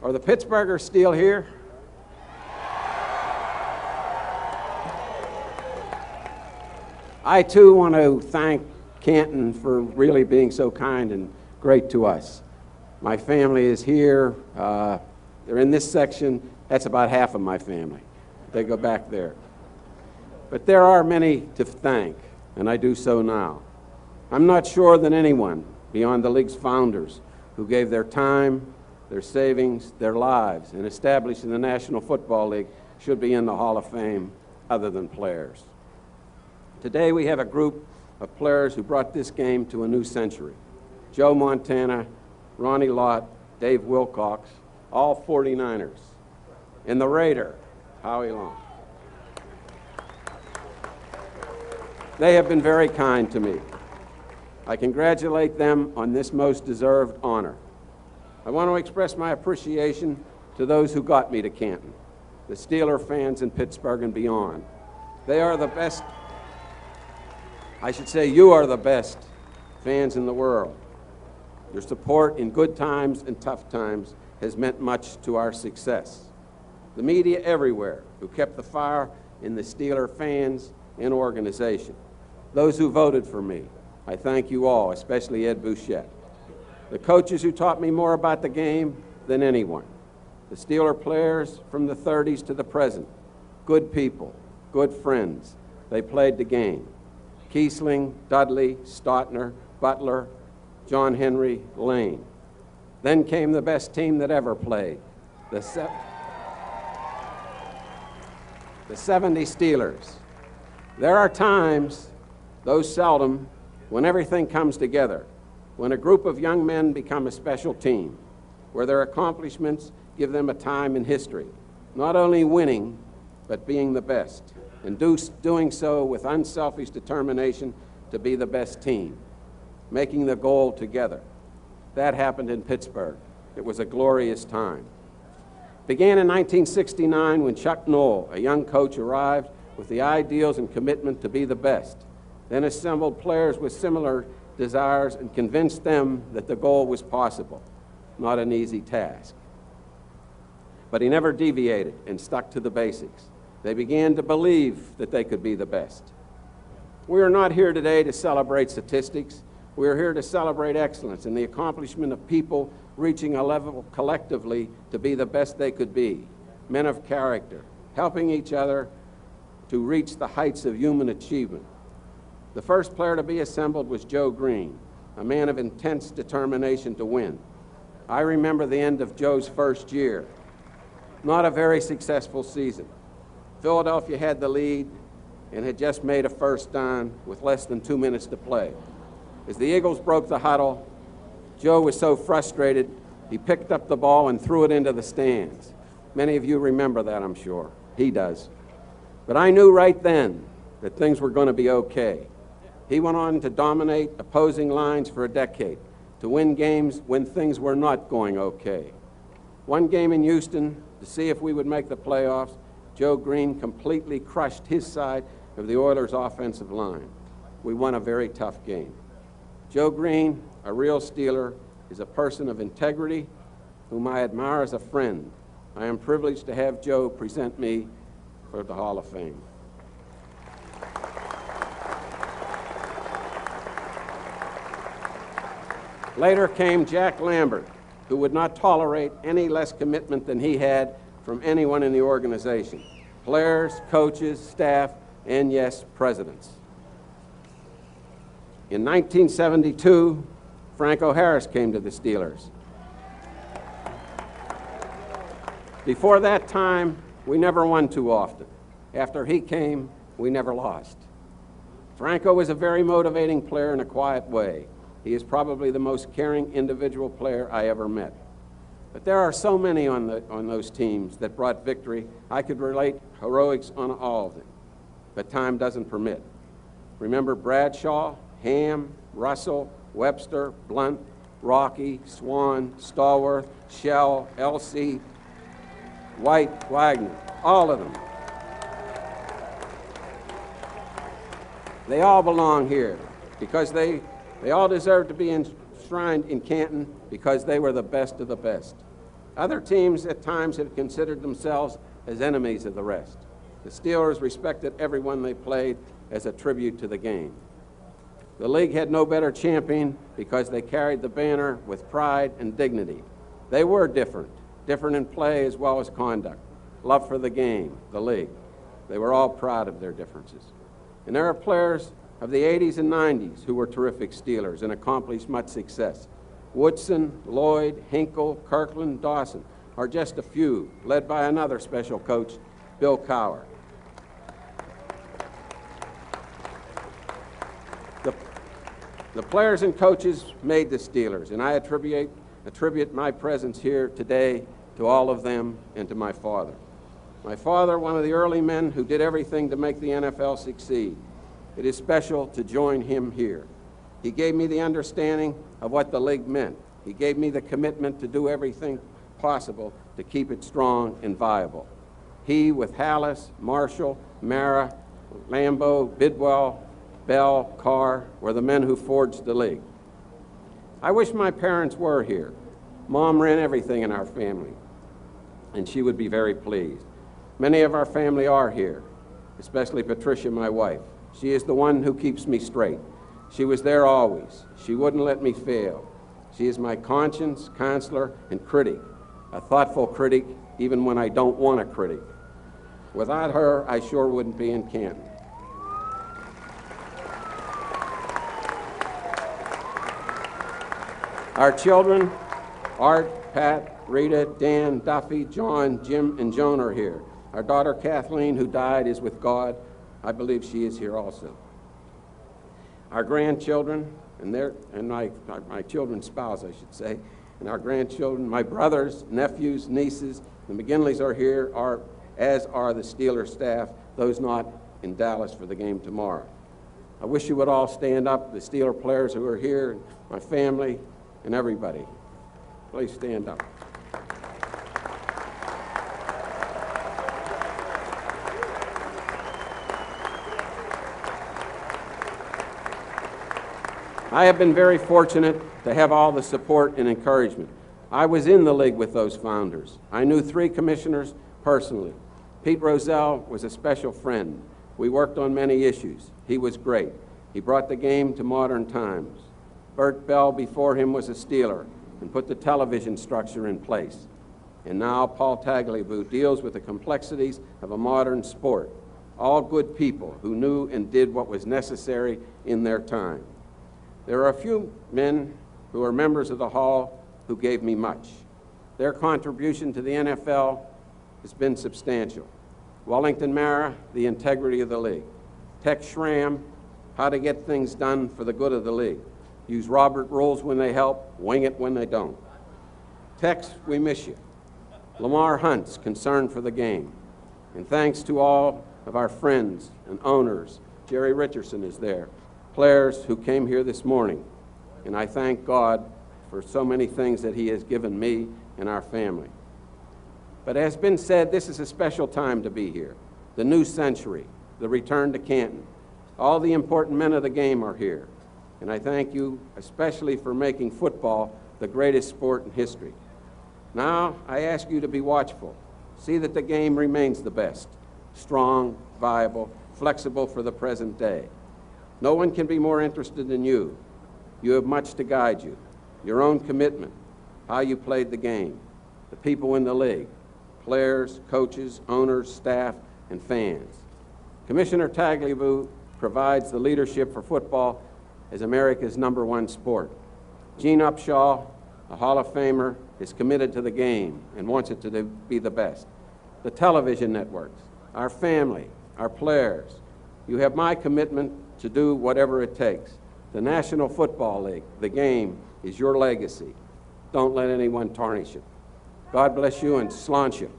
Are the Pittsburghers still here? I too want to thank Canton for really being so kind and great to us. My family is here. They're in this section. That's about half of my family. They go back there. But there are many to thank, and I do so now. I'm not sure that anyone beyond the league's founders who gave their time, their savings, their lives in establishing the National Football League should be in the Hall of Fame other than players. Today we have a group of players who brought this game to a new century. Joe Montana, Ronnie Lott, Dave Wilcox, all 49ers. And the Raider, Howie Long. They have been very kind to me. I congratulate them on this most deserved honor. I want to express my appreciation to those who got me to Canton, the Steeler fans in Pittsburgh and beyond. They are the best, I should say you are the best fans in the world. Your support in good times and tough times has meant much to our success. The media everywhere who kept the fire in the Steeler fans and organization. Those who voted for me, I thank you all, especially Ed Bouchette. The coaches who taught me more about the game than anyone. The Steeler players from the 30s to the present. Good people, good friends. They played the game. Kiesling, Dudley, Stautner, Butler, John Henry, Lane. Then came the best team that ever played, the 70 Steelers. There are times, though seldom, when everything comes together, when a group of young men become a special team, where their accomplishments give them a time in history, not only winning, but being the best, and doing so with unselfish determination to be the best team, making the goal together. That happened in Pittsburgh. It was a glorious time. It began in 1969 when Chuck Noll, a young coach, arrived with the ideals and commitment to be the best, then assembled players with similar desires and convinced them that the goal was possible, not an easy task. But he never deviated and stuck to the basics. They began to believe that they could be the best. We are not here today to celebrate statistics. We are here to celebrate excellence and the accomplishment of people reaching a level collectively to be the best they could be, men of character, helping each other to reach the heights of human achievement. The first player to be assembled was Joe Green, a man of intense determination to win. I remember the end of Joe's first year. Not a very successful season. Philadelphia had the lead and had just made a first down with less than 2 minutes to play. As the Eagles broke the huddle, Joe was so frustrated, he picked up the ball and threw it into the stands. Many of you remember that, I'm sure. He does. But I knew right then that things were going to be okay. He went on to dominate opposing lines for a decade, to win games when things were not going okay. One game in Houston, to see if we would make the playoffs, Joe Green completely crushed his side of the Oilers' offensive line. We won a very tough game. Joe Green, a real Steeler, is a person of integrity whom I admire as a friend. I am privileged to have Joe present me for the Hall of Fame. Later came Jack Lambert, who would not tolerate any less commitment than he had from anyone in the organization. Players, coaches, staff, and yes, presidents. In 1972, Franco Harris came to the Steelers. Before that time, we never won too often. After he came, we never lost. Franco was a very motivating player in a quiet way. He is probably the most caring individual player I ever met. But there are so many on those teams that brought victory, I could relate heroics on all of them. But time doesn't permit. Remember Bradshaw, Ham, Russell, Webster, Blunt, Rocky, Swan, Stallworth, Shell, L.C., White, Wagner, all of them. They all belong here because they all deserve to be enshrined in Canton because they were the best of the best. Other teams at times have considered themselves as enemies of the rest. The Steelers respected everyone they played as a tribute to the game. The league had no better champion because they carried the banner with pride and dignity. They were different in play as well as conduct, love for the game, the league. They were all proud of their differences. And there are players of the 80s and 90s who were terrific Steelers and accomplished much success. Woodson, Lloyd, Hinkle, Kirkland, Dawson are just a few, led by another special coach, Bill Cowher. The players and coaches made the Steelers, and I attribute my presence here today to all of them and to my father. My father, one of the early men who did everything to make the NFL succeed. It is special to join him here. He gave me the understanding of what the league meant. He gave me the commitment to do everything possible to keep it strong and viable. He, with Hallis, Marshall, Mara, Lambeau, Bidwell, Bell, Carr, were the men who forged the league. I wish my parents were here. Mom ran everything in our family, and she would be very pleased. Many of our family are here, especially Patricia, my wife. She is the one who keeps me straight. She was there always. She wouldn't let me fail. She is my conscience, counselor, and critic, a thoughtful critic even when I don't want a critic. Without her, I sure wouldn't be in Canton. Our children, Art, Pat, Rita, Dan, Duffy, John, Jim, and Joan are here. Our daughter Kathleen, who died, is with God. I believe she is here also. Our grandchildren, and my children's spouse, I should say, and our grandchildren, my brothers, nephews, nieces, the McGinleys are here, as are the Steelers staff, those not in Dallas for the game tomorrow. I wish you would all stand up, the Steeler players who are here, my family, and everybody. Please stand up. I have been very fortunate to have all the support and encouragement. I was in the league with those founders. I knew 3 commissioners personally. Pete Rozelle was a special friend. We worked on many issues. He was great. He brought the game to modern times. Bert Bell before him was a Steeler and put the television structure in place. And now Paul Tagliabue deals with the complexities of a modern sport. All good people who knew and did what was necessary in their time. There are a few men who are members of the Hall who gave me much. Their contribution to the NFL has been substantial. Wellington Mara, the integrity of the league. Tex Schramm, how to get things done for the good of the league. Use Robert rules when they help, wing it when they don't. Tex, we miss you. Lamar Hunt's concern for the game. And thanks to all of our friends and owners. Jerry Richardson is there. Players who came here this morning. And I thank God for so many things that he has given me and our family. But as has been said, this is a special time to be here. The new century, the return to Canton. All the important men of the game are here. And I thank you especially for making football the greatest sport in history. Now, I ask you to be watchful. See that the game remains the best, strong, viable, flexible for the present day. No one can be more interested than you. You have much to guide you. Your own commitment, how you played the game, the people in the league, players, coaches, owners, staff, and fans. Commissioner Tagliabue provides the leadership for football as America's #1 sport. Gene Upshaw, a Hall of Famer, is committed to the game and wants it to be the best. The television networks, our family, our players. You have my commitment to do whatever it takes. The National Football League, the game, is your legacy. Don't let anyone tarnish it. God bless you and sláinte.